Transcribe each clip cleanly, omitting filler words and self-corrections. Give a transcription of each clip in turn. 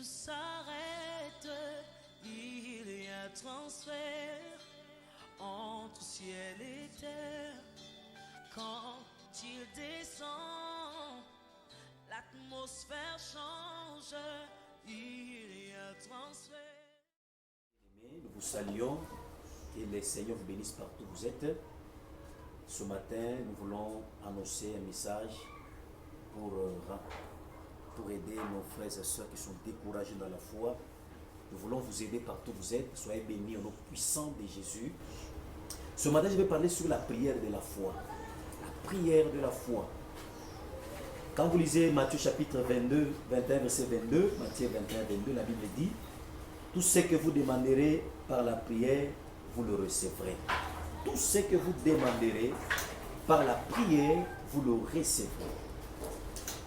tout s'arrête, il y a transfert entre ciel et terre. Quand il descend, l'atmosphère change, il y a transfert. Nous vous saluons, que le Seigneur vous bénisse partout où vous êtes. Ce matin, nous voulons annoncer un message pour aider nos frères et sœurs qui sont découragés dans la foi. Nous voulons vous aider partout où vous êtes. Soyez bénis au nom puissant de Jésus. Ce matin, je vais parler sur la prière de la foi. La prière de la foi. Quand vous lisez Matthieu chapitre 22, 21, verset 22, Matthieu 21, 22, la Bible dit: tout ce que vous demanderez par la prière, vous le recevrez. Tout ce que vous demanderez par la prière, vous le recevrez.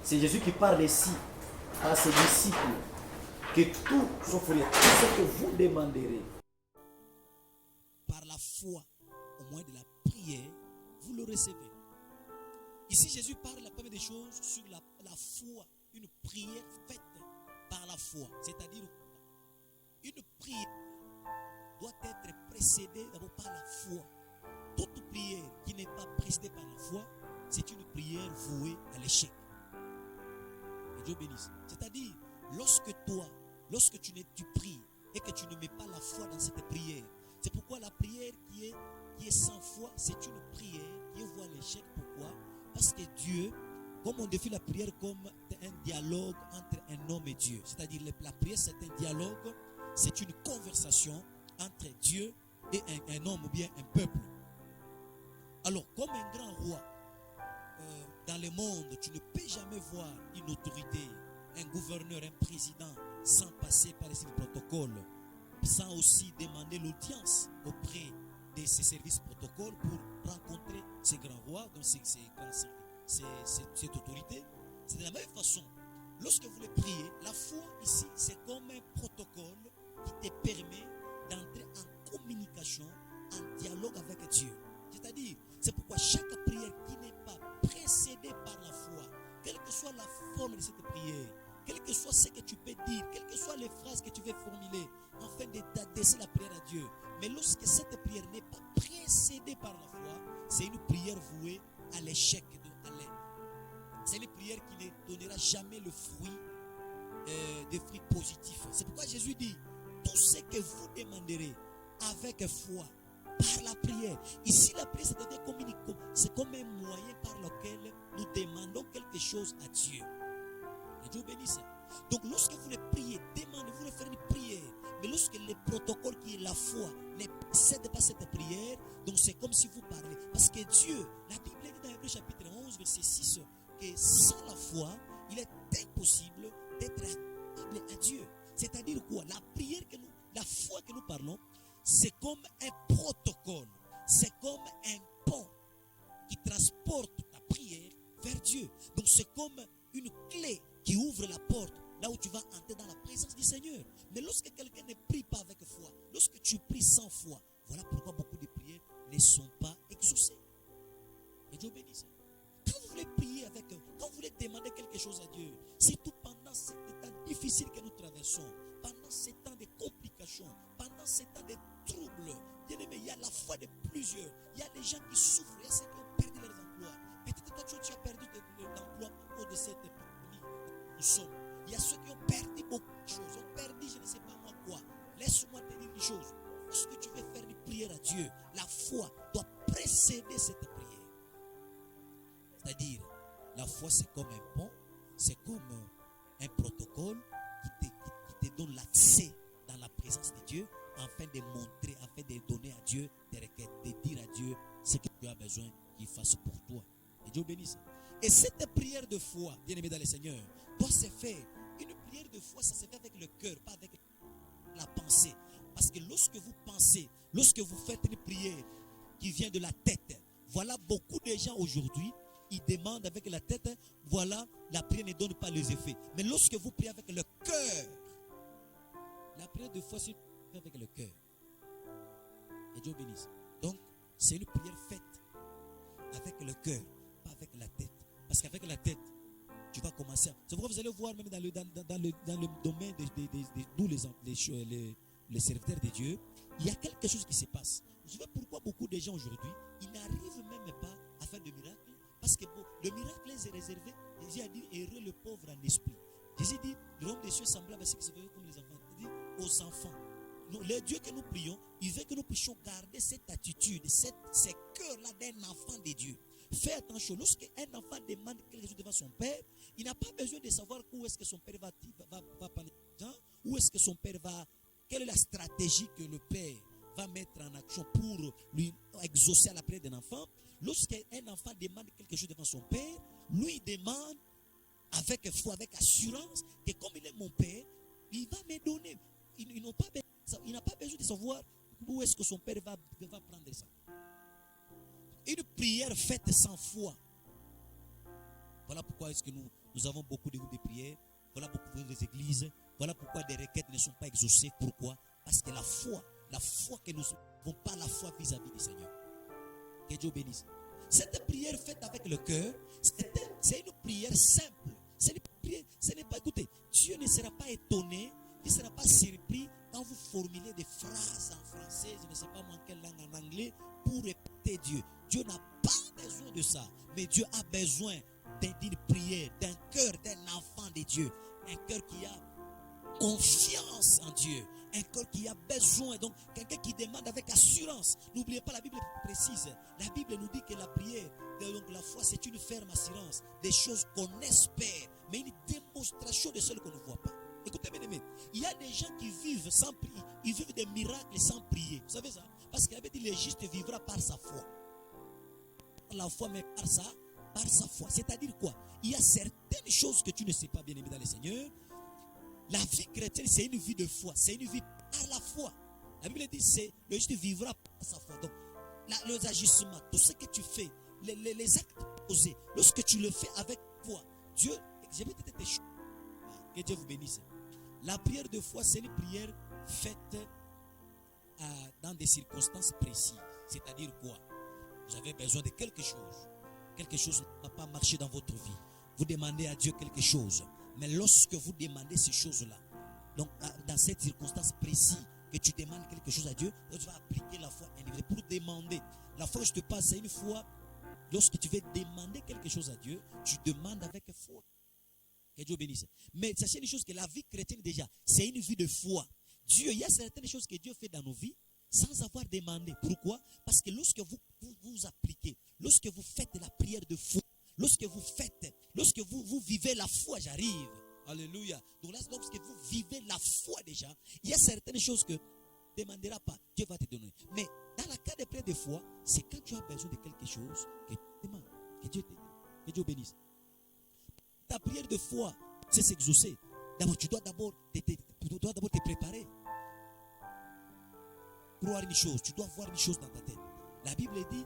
C'est Jésus qui parle ici à ses disciples que tout, sauf tout ce que vous demanderez par la foi, au moins de la prière, vous le recevez. Ici, Jésus parle la première des choses sur la foi, une prière faite par la foi. C'est-à-dire, une prière doit être précédée d'abord par la foi. Toute prière qui n'est pas précédée par la foi, c'est une prière vouée à l'échec. Que Dieu bénisse. C'est-à-dire, lorsque tu pries et que tu ne mets pas la foi dans cette prière, c'est pourquoi la prière qui est sans foi, c'est une prière qui est vouée à l'échec. Pourquoi? Parce que Dieu, comme on définit la prière comme un dialogue entre un homme et Dieu. C'est-à-dire, la prière, c'est un dialogue, c'est une conversation entre Dieu et un homme ou bien un peuple. Alors, comme un grand roi, dans le monde, tu ne peux jamais voir une autorité, un gouverneur, un président, sans passer par les protocoles, sans aussi demander l'audience auprès de ces services protocoles pour rencontrer ces grands rois, donc cette autorité. C'est de la même façon. Lorsque vous voulez prier, la foi ici, c'est comme un protocole qui te permet d'entrer en communication, en dialogue avec Dieu. C'est-à-dire, c'est pourquoi chaque prière qui n'est pas précédée par la foi, quelle que soit la forme de cette prière, quel que soit ce que tu peux dire, quelles que soient les phrases que tu veux formuler, afin d'adresser la prière à Dieu. Mais lorsque cette prière n'est pas précédée par la foi, c'est une prière vouée à l'échec. C'est une prière qui ne donnera jamais le fruit, des fruits positifs. C'est pourquoi Jésus dit: tout ce que vous demanderez avec foi, par la prière. Ici, la prière, c'est comme un moyen par lequel nous demandons quelque chose à Dieu. Et Dieu bénisse. Donc, lorsque vous voulez prier, demandez-vous de faire une prière. Mais lorsque le protocole qui est la foi ne précède pas cette prière, donc c'est comme si vous parlez. Parce que Dieu, la Bible dit dans Hébreux chapitre 11, verset 6, que sans la foi, il est impossible d'être agréable à Dieu. C'est-à-dire quoi? La foi que nous parlons, c'est comme un protocole, c'est comme un pont qui transporte ta prière vers Dieu. Donc c'est comme une clé qui ouvre la porte là où tu vas entrer dans la présence du Seigneur. Mais lorsque quelqu'un ne prie pas avec foi, lorsque tu pries sans foi, voilà pourquoi beaucoup de prières ne sont pas exaucées. Et Dieu bénisse. Quand vous voulez prier quand vous voulez demander quelque chose à Dieu, surtout pendant cet état difficile que nous traversons, pendant ces temps de complications, pendant ces temps de troubles, bien aimé, il y a la foi de plusieurs. Il y a des gens qui souffrent, il y a ceux qui ont perdu leurs emplois. Peut-être toi, tu as perdu ton emploi à cause de cette pandémie. Nous sommes. Il y a ceux qui ont perdu beaucoup de choses, ont perdu je ne sais pas moi quoi. Laisse-moi te dire une chose. Lorsque tu veux faire une prière à Dieu, la foi doit précéder cette prière. C'est-à-dire, la foi, c'est comme un pont, c'est comme un protocole qui te donne l'accès dans la présence de Dieu, afin de montrer, afin de donner à Dieu des requêtes, de dire à Dieu ce que tu as besoin qu'il fasse pour toi. Et Dieu bénisse. Et cette prière de foi, bien aimé dans le Seigneur, doit se faire. Une prière de foi, ça se fait avec le cœur, pas avec la pensée. Parce que lorsque vous pensez, lorsque vous faites une prière qui vient de la tête, voilà beaucoup de gens aujourd'hui, ils demandent avec la tête, voilà, la prière ne donne pas les effets. Mais lorsque vous priez avec le cœur, la prière de foi, c'est avec le cœur. Et Dieu bénisse. Donc, c'est une prière faite avec le cœur, pas avec la tête. Parce qu'avec la tête, tu vas commencer à... C'est pourquoi vous allez voir même dans le domaine de nous les serviteurs de Dieu, il y a quelque chose qui se passe. Vous savez pourquoi beaucoup de gens aujourd'hui, ils n'arrivent même pas à faire de miracles? Parce que bon, le miracle est réservé, Jésus a dit, heureux le pauvre en esprit. Jésus dit, le royaume des cieux semblable à ce qui se fait comme les enfants. Il dit, aux enfants. Le Dieu que nous prions, il veut que nous puissions garder cette attitude, ce cœur-là d'un enfant de Dieu. Fais attention, lorsqu'un enfant demande quelque chose devant son père, il n'a pas besoin de savoir où est-ce que son père va prendre l'argent, où est-ce que son père va, quelle est la stratégie que le père va mettre en action pour lui exaucer à la prière d'un enfant. Lorsqu'un enfant demande quelque chose devant son père, lui demande avec foi, avec assurance, que comme il est mon père, il va me donner. Il n'a pas besoin de savoir où est-ce que son père va prendre ça. Une prière faite sans foi. Voilà pourquoi est-ce que nous avons beaucoup de groupes de prière. Voilà pourquoi les églises. Voilà pourquoi des requêtes ne sont pas exaucées. Pourquoi? Parce que la foi que nous n'avons pas la foi vis-à-vis du Seigneur. Que Dieu bénisse. Cette prière faite avec le cœur, c'est une prière simple. Ce n'est pas, écoutez, Dieu ne sera pas étonné, il ne sera pas surpris quand vous formulez des phrases en français, je ne sais pas moi en quelle langue, en anglais, pour répéter Dieu. Dieu n'a pas besoin de ça, mais Dieu a besoin d'une prière, d'un cœur d'un enfant de Dieu, un cœur qui a confiance en Dieu, un cœur qui a besoin, donc quelqu'un qui demande avec assurance. N'oubliez pas, la Bible précise, la Bible nous dit que la prière, donc la foi, c'est une ferme assurance des choses qu'on espère, mais une démonstration de celles qu'on ne voit pas. Écoutez bien aimé, il y a des gens qui vivent sans prier, ils vivent des miracles sans prier. Vous savez ça? Parce qu'il avait dit le juste vivra par sa foi. La foi, mais par sa foi. C'est-à-dire quoi? Il y a certaines choses que tu ne sais pas, bien aimé dans le Seigneur. La vie chrétienne, c'est une vie de foi. C'est une vie par la foi. La Bible dit, le juste vivra par sa foi. Donc, les agissements, tout ce que tu fais, les actes posés, lorsque tu le fais avec foi, Dieu, je vais te choses. Que Dieu vous bénisse. La prière de foi, c'est une prière faite dans des circonstances précises. C'est-à-dire quoi? Vous avez besoin de quelque chose. Quelque chose ne va pas marcher dans votre vie. Vous demandez à Dieu quelque chose. Mais lorsque vous demandez ces choses-là, donc dans cette circonstance précise, que tu demandes quelque chose à Dieu, tu vas appliquer la foi individuelle pour demander. La foi que je te passe, c'est une foi. Lorsque tu veux demander quelque chose à Dieu, tu demandes avec foi. Que Dieu bénisse. Mais sachez une chose, que la vie chrétienne déjà, c'est une vie de foi. Dieu, il y a certaines choses que Dieu fait dans nos vies sans avoir demandé. Pourquoi? Parce que lorsque vous appliquez, lorsque vous faites la prière de foi, lorsque vous vivez la foi, j'arrive. Alléluia. Donc là, lorsque vous vivez la foi déjà, il y a certaines choses que tu ne demanderas pas, Dieu va te donner. Mais dans le cas de prière de foi, c'est quand tu as besoin de quelque chose que tu demandes, que Dieu te donne, que Dieu bénisse. Ta prière de foi, c'est s'exaucer. D'abord, tu dois d'abord te préparer. Croire une chose, tu dois voir une chose dans ta tête. La Bible dit,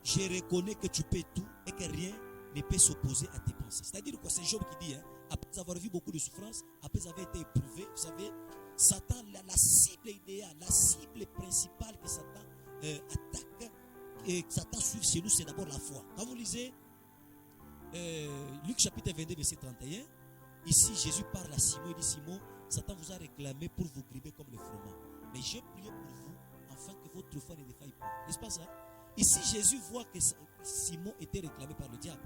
je reconnais que tu peux tout et que rien ne peut s'opposer à tes pensées. C'est-à-dire quoi? C'est Job qui dit, après avoir vu beaucoup de souffrances, après avoir été éprouvé, vous savez, Satan, la cible idéale, la cible principale que Satan attaque et que Satan suit chez nous, c'est d'abord la foi. Quand vous lisez Luc chapitre 22, verset 31, ici Jésus parle à Simon, il dit, Simon, Satan vous a réclamé pour vous grimer comme le froment. Mais j'ai prié pour vous, afin que votre foi ne défaille pas. N'est-ce pas ça? Ici, Jésus voit que Simon était réclamé par le diable.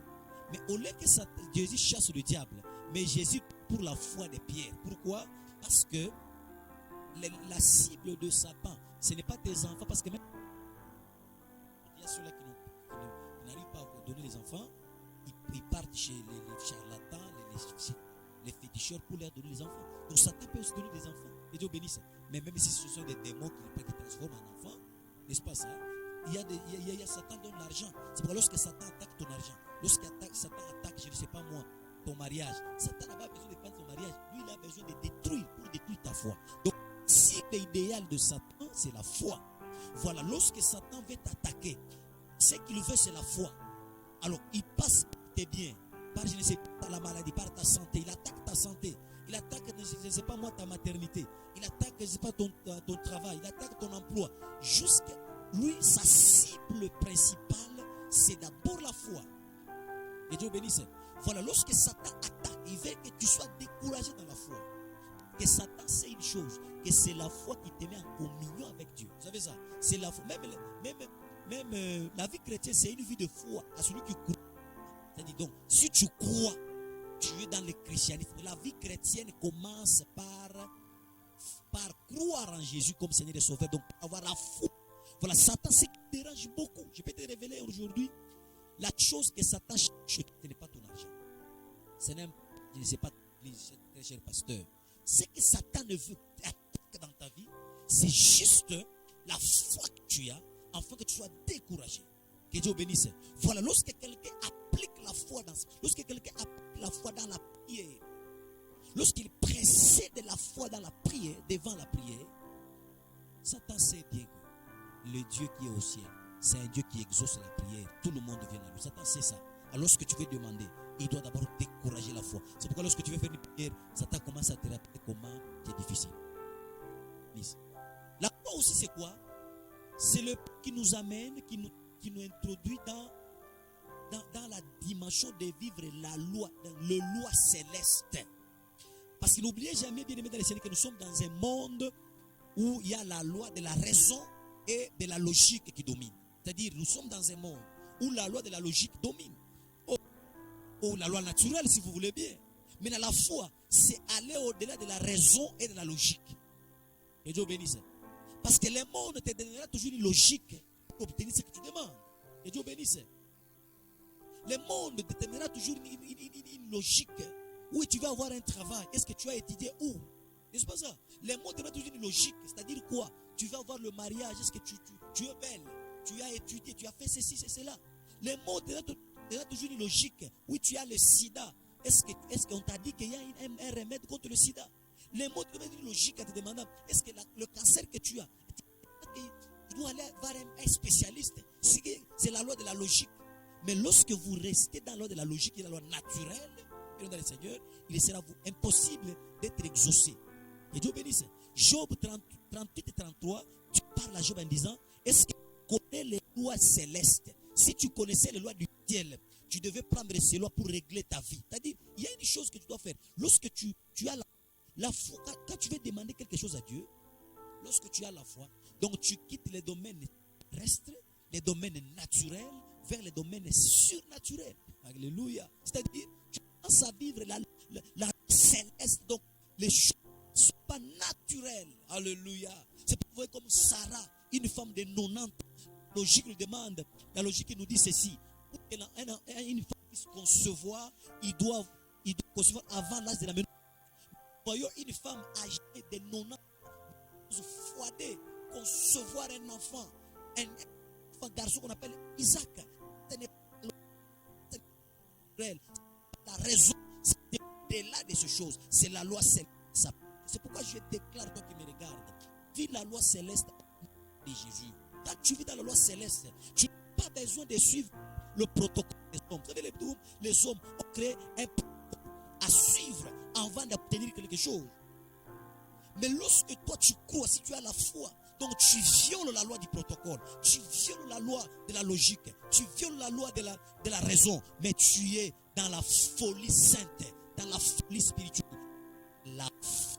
Mais au lieu que Jésus chasse le diable, mais Jésus pour la foi des pierres. Pourquoi? Parce que la cible de Satan, ce n'est pas tes enfants, parce que même il y a ceux-là qui n'arrivent pas à donner les enfants, ils partent chez les charlatans, les féticheurs pour leur donner les enfants. Donc Satan peut aussi donner des enfants. Et Dieu bénisse. Mais même si ce sont des démons qui transforment en enfants, n'est-ce pas ça? Il y a Satan donne l'argent. C'est pourquoi lorsque Satan attaque ton argent, lorsque Satan attaque, je ne sais pas moi, ton mariage, Satan n'a pas besoin de prendre ton mariage. Lui, il a besoin de détruire pour détruire ta foi. Donc, si l'idéal de Satan, c'est la foi. Voilà, lorsque Satan veut t'attaquer, ce qu'il veut, c'est la foi. Alors, il passe tes biens, par je ne sais pas la maladie, par ta santé. Il attaque ta santé. Il attaque, je ne sais pas moi, ta maternité. Il attaque, je ne sais pas, ton travail. Il attaque ton emploi. Jusqu'à lui, sa cible principale, c'est d'abord la foi. Et Dieu bénisse. Voilà, lorsque Satan attaque, il veut que tu sois découragé dans la foi. Que Satan sait une chose, que c'est la foi qui te met en communion avec Dieu. Vous savez ça? C'est la foi. Même la vie chrétienne, c'est une vie de foi à celui qui croit. C'est-à-dire donc, si tu crois, tu es dans le christianisme. La vie chrétienne commence par croire en Jésus comme Seigneur et Sauveur. Donc, avoir la foi. Voilà, Satan, ce qui dérange beaucoup. Je peux te révéler aujourd'hui, la chose que Satan cherche, ce n'est pas ton argent. Je ne sais pas, très cher pasteur. Ce que Satan ne veut attaquer dans ta vie, c'est juste la foi que tu as, afin que tu sois découragé. Que Dieu bénisse. Voilà, lorsque quelqu'un applique la foi dans la prière, lorsqu'il précède la foi dans la prière, devant la prière, Satan sait bien que le Dieu qui est au ciel, c'est un Dieu qui exauce la prière. Tout le monde vient à lui. Satan sait ça. Alors lorsque tu veux demander, il doit d'abord décourager la foi. C'est pourquoi lorsque tu veux faire une prière, Satan commence à te rappeler comment c'est difficile. La foi aussi, c'est quoi? C'est le qui nous amène, qui nous introduit dans la dimension de vivre la loi, dans le loi céleste. Parce que n'oubliez jamais, bien aimé dans les Seigneurs, que nous sommes dans un monde où il y a la loi de la raison et de la logique qui domine. C'est-à-dire, nous sommes dans un monde où la loi de la logique domine. Ou la loi naturelle, si vous voulez bien. Mais dans la foi, c'est aller au-delà de la raison et de la logique. Que Dieu bénisse. Parce que le monde te donnera toujours une logique pour obtenir ce que tu demandes. Que Dieu bénisse. Le monde te donnera toujours une logique. Où tu vas avoir un travail. Est-ce que tu as étudié où? N'est-ce pas ça? Le monde te donnera toujours une logique. C'est-à-dire quoi? Tu vas avoir le mariage. Est-ce que tu es belle? Tu as étudié, tu as fait ceci, c'est cela. Le monde te donnera toujours une logique. Oui, tu as le sida. Est-ce qu'on t'a dit qu'il y a un remède contre le sida? Le monde te donne une logique en te demandant, est-ce que le cancer que tu as, tu dois aller voir un spécialiste. C'est la loi de la logique. Mais lorsque vous restez dans la loi de la logique et la loi naturelle, dans le Seigneur, il sera impossible d'être exaucé. Et Dieu bénisse. Job 38 et 33, tu parles à Job en disant, est-ce que tu connais les lois célestes? Si tu connaissais les lois du ciel, tu devais prendre ces lois pour régler ta vie. C'est-à-dire, il y a une chose que tu dois faire. Lorsque tu as la foi, quand tu veux demander quelque chose à Dieu, lorsque tu as la foi, donc tu quittes les domaines terrestres, les domaines naturels, vers les domaines surnaturels. Alléluia. C'est-à-dire, tu commences à vivre la céleste. Donc, les choses ne sont pas naturelles. Alléluia. C'est pour voir comme Sarah, une femme de 90 ans. La logique nous demande, la logique nous dit ceci. Pour une femme puisse concevoir, il doit concevoir avant l'âge de la ménopause. Voyons une femme âgée de 90 ans, fouadée, concevoir un enfant garçon qu'on appelle Isaac. Ce n'est pas la raison, c'est au-delà de ces choses. C'est la loi céleste. C'est pourquoi je déclare, toi qui me regardes, vis la loi céleste de Jésus. Quand tu vis dans la loi céleste, tu n'as pas besoin de suivre le protocole des hommes. Vous savez, les hommes ont créé un protocole à suivre avant d'obtenir quelque chose. Mais lorsque toi tu crois, si tu as la foi, donc tu violes la loi du protocole, tu violes la loi de la logique, tu violes la loi de la raison, mais tu es dans la folie sainte, dans la folie spirituelle. C'est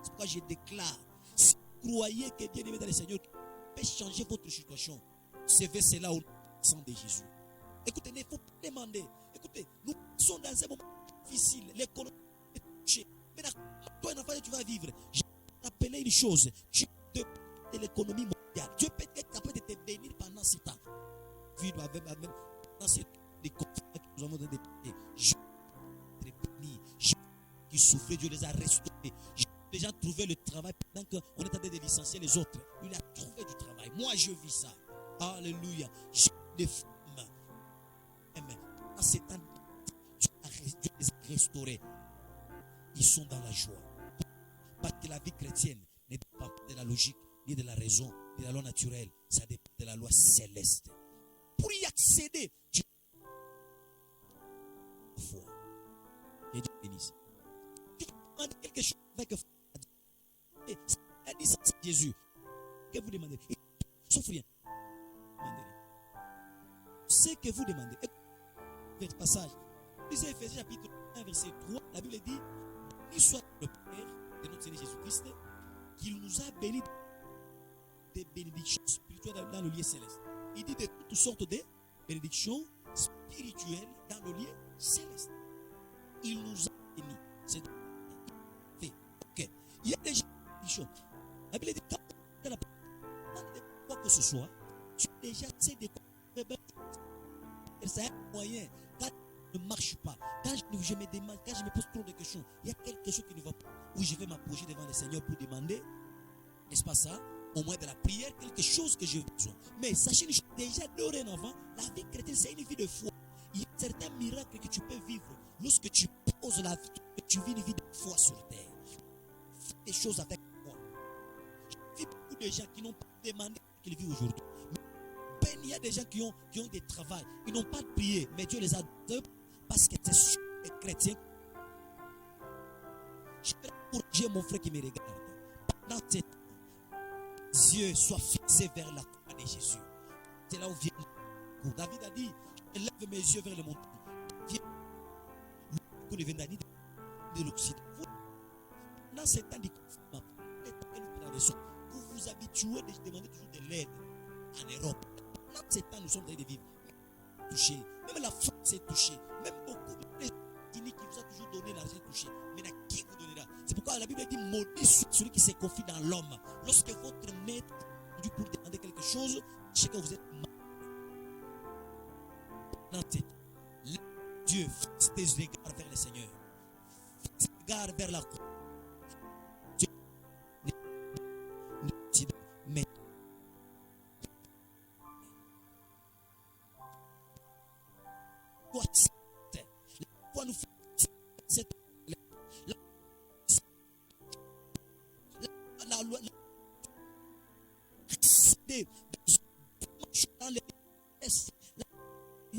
pourquoi je déclare, si vous croyez que Dieu aimé dans le Seigneur peut changer votre situation, c'est cela au sang de Jésus. Écoutez, il ne faut pas demander. Écoutez, nous sommes dans un moment difficile, l'économie est touchée. Mais toi, un enfant, tu vas vivre. Je vais te rappeler une chose, tu dépends de l'économie mondiale. Dieu peut être capable de te bénir pendant ce temps. Dans ces conflits que nous avons donné, je vais te bénir. Qui souffraient, Dieu les a restaurés. Les gens trouvaient le travail pendant qu'on est en train de licencier les autres. Il a trouvé du travail. Moi, je vis ça. Alléluia. J'ai des femmes. En ces temps, Dieu les a restaurés. Ils sont dans la joie. Parce que la vie chrétienne n'est pas de la logique, ni de la raison, ni de la loi naturelle. Ça dépend de la loi céleste. Pour y accéder, Dieu foi. Et Dieu bénisse. Tu demandes quelque chose avec foi. Elle dit ça, c'est Jésus. Que vous demandez? Sauf rien. Ce que vous demandez. Votre passage. lisez Ephésiens chapitre 1, verset 3, la Bible dit, béni soit le Père de notre Seigneur Jésus-Christ, qu'il nous a bénis des bénédictions spirituelles dans le lieu céleste. Il dit de toutes sortes de bénédictions spirituelles dans le lieu céleste. Il nous a bénis. C'est fait. Ok. Il y a déjà des bénédictions. La Bible dit, quand tu as quoi que ce soit, tu déjà sais de quoi. C'est un moyen. Quand ça ne marche pas, quand je me demande, quand je me pose trop de questions, il y a quelque chose qui ne va pas, où je vais m'approcher devant le Seigneur pour demander, n'est-ce pas ça, au moins de la prière, quelque chose que j'ai besoin. Mais sachez déjà dorénavant, la vie chrétienne, c'est une vie de foi. Il y a certains miracles que tu peux vivre lorsque tu poses la vie, que tu vis une vie de foi sur terre. Fais des choses avec moi. Je vis beaucoup de gens qui n'ont pas demandé ce qu'ils vivent aujourd'hui. Il y a des gens qui ont des travails, ils n'ont pas de prière, mais Dieu les a donnés parce que c'est sûr les chrétiens. Je vais encourager mon frère qui me regarde. Pendant ces temps, Dieu soit fixé vers la croix de Jésus. C'est là où vient le coup. David a dit, je lève mes yeux vers le montagne. Le coup de Vendani de l'Occident. Dans ces temps de confinement, vous vous habituez de demander toujours de l'aide en Europe. Dans ces temps, nous sommes en train de vivre. Touché. Même la France est touchée. Même beaucoup de États-Unis qui vous a toujours donné l'argent est touché. Mais à qui vous donnera? C'est pourquoi la Bible dit maudit celui qui se confie dans l'homme. Lorsque votre maître est pour demander quelque chose, sachez que vous êtes mal. Dans ces temps, Dieu fixe tes regards vers le Seigneur. Fixe tes regards vers la croix. Dieu mais la foi nous fait cette la loi dans les il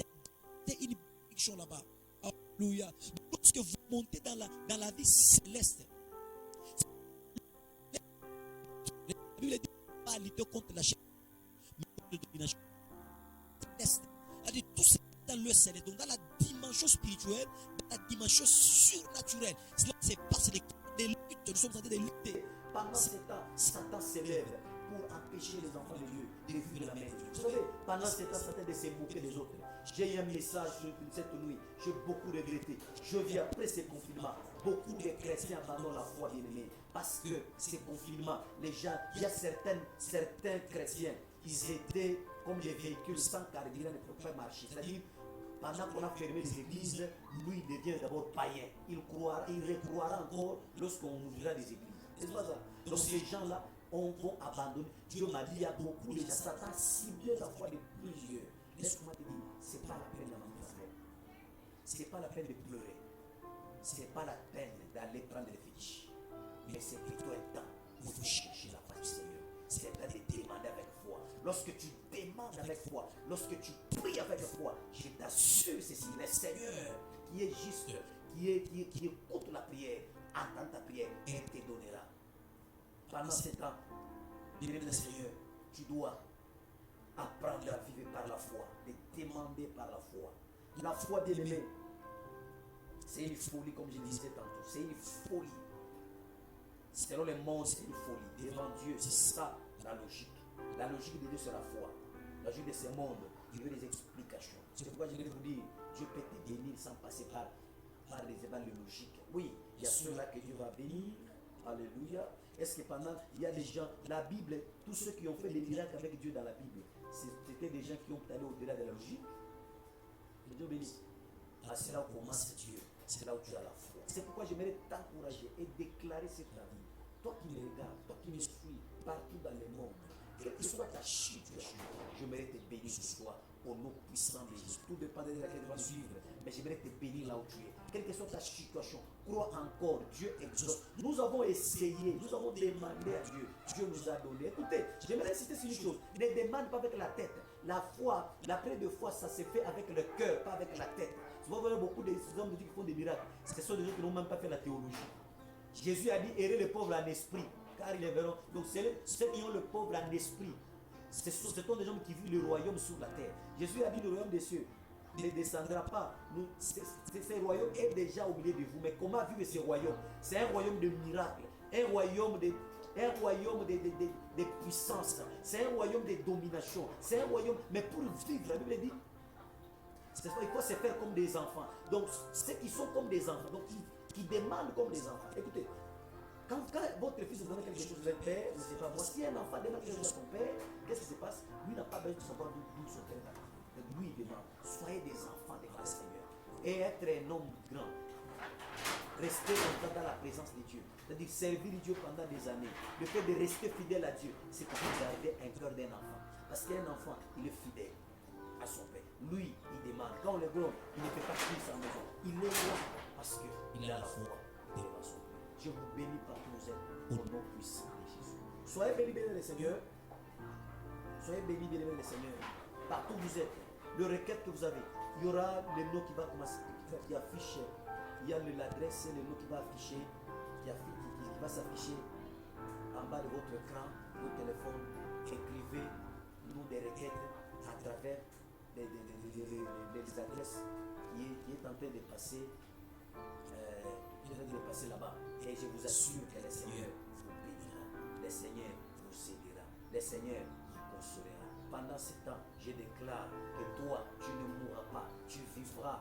y a une bénédiction là-bas. Alléluia. Lorsque vous montez dans la vie céleste, la Bible dit pas lutter contre la chair, mais contre la domination céleste. Elle dit tout ça dans le céleste, donc dans la dimension spirituelle, dans la dimension surnaturelle. Cela se passe des luttes, nous sommes en train de lutter. Pendant ce temps, Satan s'élève pour empêcher les enfants de Dieu de vivre la main de Dieu. Vous savez, pendant ce temps, Satan de se moquer des autres. J'ai eu un message cette nuit, j'ai beaucoup regretté. Je vis après ces confinements. Beaucoup de chrétiens abandonnent la foi, bien-aimés, parce que ces confinements, les gens, il y a certains chrétiens, ils étaient comme des véhicules sans carburant, ne pouvaient pas marcher. C'est-à-dire, pendant qu'on a fermé les églises, lui devient d'abord païen. Il recroira encore lorsqu'on ouvrira les églises. C'est pas ça. Donc ces gens-là vont abandonner. Dieu m'a dit, il y a beaucoup de gens. Satan ciblé la foi de plusieurs. Laisse-moi te dire, ce n'est pas la peine d'avoir frère. Ce n'est pas la peine de pleurer. Ce n'est pas la peine d'aller prendre les fétiches. Mais c'est plutôt un temps où il faut chercher la face du Seigneur. C'est un temps de demander avec foi. Lorsque tu demandes avec foi, lorsque tu pries avec foi, je t'assure ceci, le Seigneur qui est juste, qui écoute la prière, entend ta prière et te donnera. Pendant ce temps, bien le Seigneur, tu dois apprendre à vivre par la foi, de demander par la foi. La foi, bien aimé, c'est une folie, comme je le disais tantôt, c'est une folie. Selon le monde, c'est une folie. Devant Dieu, c'est ça la logique. La logique de Dieu, c'est la foi. La logique de ce monde, il veut des explications. C'est pourquoi je vais vous dire, Dieu peut te bénir sans passer par les ébats logiques. Oui, il y a ceux-là que Dieu va bénir. Alléluia. Est-ce que pendant, il y a des gens, la Bible, tous ceux qui ont fait des miracles avec Dieu dans la Bible, c'était des gens qui ont allé au-delà de la logique. Que Dieu bénisse. Ah, c'est là où commence Dieu. C'est là où tu as la foi. C'est pourquoi j'aimerais t'encourager et déclarer cette vie. Toi qui me regardes, toi qui me suis partout dans le monde, quelle que soit ta situation, j'aimerais te bénir ce soir au nom puissant de Jésus. Tout dépend de laquelle tu vas suivre, mais j'aimerais te bénir là où tu es. Quelle que soit ta situation, crois encore, Dieu exauce. Nous avons essayé, nous avons demandé à Dieu, Dieu nous a donné. Écoutez, j'aimerais insister sur une chose, ne demande pas avec la tête. La foi, la prière de foi, ça se fait avec le cœur, pas avec la tête. Souvent, vous voyez beaucoup d'hommes de Dieu qui font des miracles. Ce sont des gens qui n'ont même pas fait la théologie. Jésus a dit, errez les pauvres en esprit, car ils les verront. Donc, ceux qui ont le pauvre en esprit, ce sont des gens qui vivent le royaume sur la terre. Jésus a dit, le royaume des cieux, ne descendra pas. Ce royaume est déjà au milieu de vous. Mais comment vivre ce royaume? C'est un royaume de miracles, un royaume de puissance, c'est un royaume de domination, c'est un royaume, mais pour vivre, la Bible dit, il faut se faire comme des enfants. Donc, ceux qui sont comme des enfants, donc qui demandent comme des enfants. Écoutez, quand votre fils vous donne quelque chose, vous êtes père, je ne sais pas moi, si un enfant demande quelque chose à son père, qu'est-ce qui se passe? Lui n'a pas besoin de savoir d'où son père va. Donc, lui, il demande, soyez des enfants devant le Seigneur et être un homme grand. Rester longtemps dans la présence de Dieu, c'est-à-dire servir Dieu pendant des années. Le fait de rester fidèle à Dieu, c'est pour garder un cœur d'un enfant. Parce qu'un enfant, il est fidèle à son père. Lui, il demande. Quand on le gronde, il ne fait pas cuire sa maison. Il est là parce qu'il a la foi devant son père. Je vous bénis partout où vous êtes, au nom puissant de Jésus. Soyez bénis, bénis le Seigneur. Soyez bénis, bénis le Seigneur. Partout où vous êtes, le requête que vous avez, il y aura le nom qui va commencer, qui affiche. Il y a l'adresse et le nom qui va afficher, qui va s'afficher en bas de votre écran, votre téléphone. Écrivez le nom des requêtes à travers les adresses qui est en train de passer, là-bas. Et je vous assure que le Seigneur vous bénira, le Seigneur vous aidera, le Seigneur vous consolera. Pendant ce temps, je déclare que toi, tu ne mourras pas, tu vivras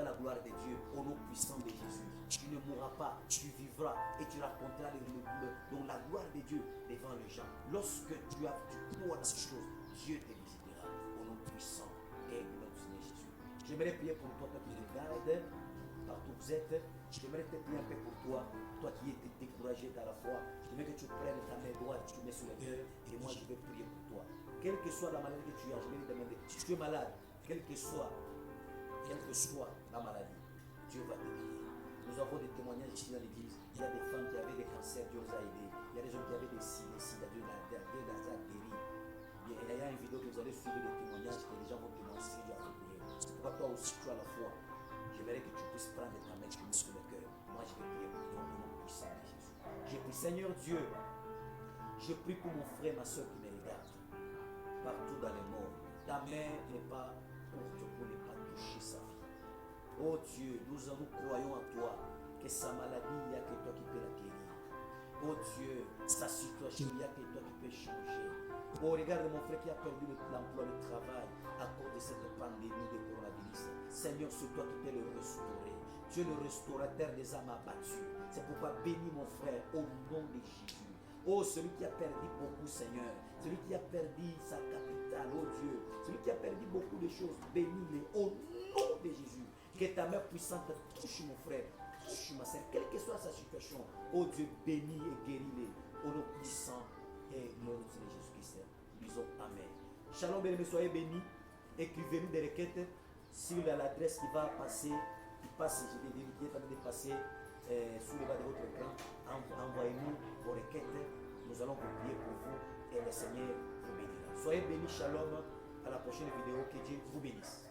la gloire de Dieu au nom puissant de Jésus. Tu ne mourras pas, tu vivras et tu raconteras donc la gloire de Dieu devant les gens. Lorsque tu crois dans ces choses, Dieu te visitera au nom puissant et au nom du Seigneur Jésus. J'aimerais prier pour toi, toi qui regardes, partout où vous êtes. J'aimerais te prier un peu pour toi, toi qui es découragé dans la foi. J'aimerais que tu prennes ta main droite, tu mets sur le cœur et moi je vais prier pour toi. Quelle que soit la maladie que tu as, je vais te demander, si tu es malade, quelle que soit la maladie, Dieu va te guérir. Nous avons des témoignages ici dans l'église. Il y a des femmes qui avaient des cancers, Dieu les a aidés. Il y a des hommes qui avaient des sida, Dieu les a guéris. Il y a une vidéo que vous allez suivre des témoignages que les gens vont témoigner ce que Dieu a fait pour eux. C'est pourquoi toi aussi tu as la foi. J'aimerais que tu puisses prendre ta main, tu mets sur le cœur. Moi je vais prier pour toi au nom puissant de Jésus. Je prie, Seigneur Dieu, je prie pour mon frère, ma soeur qui me regarde partout dans le monde. Ta main n'est pas courte pour ne pas toucher sa vie. Oh Dieu, nous croyons en toi, que sa maladie, il n'y a que toi qui peux la guérir. Oh Dieu, sa situation, il n'y a que toi qui peux changer. Oh, regarde mon frère qui a perdu l'emploi, le travail à cause de cette pandémie de coronavirus. Seigneur, c'est toi qui peux le restaurer. Tu es le restaurateur des âmes abattues. C'est pourquoi bénis mon frère au nom de Jésus. Oh, celui qui a perdu beaucoup, Seigneur. Celui qui a perdu sa capitale, oh Dieu. Celui qui a perdu beaucoup de choses, bénis-le au nom de Jésus. Que ta main puissante touche mon frère, touche ma soeur, quelle que soit sa situation. Oh Dieu, bénis et guéris-les au nom puissant et au nom de Jésus-Christ. Disons Amen. Shalom, bien-aimés, soyez bénis. Écrivez-nous des requêtes sur l'adresse qui va passer, qui passe, je vais dire, qui est en train de passer sous le bas de votre écran. Envoyez-nous vos requêtes. Nous allons vous prier pour vous et le Seigneur vous bénira. Soyez bénis, shalom. À la prochaine vidéo. Que Dieu vous bénisse.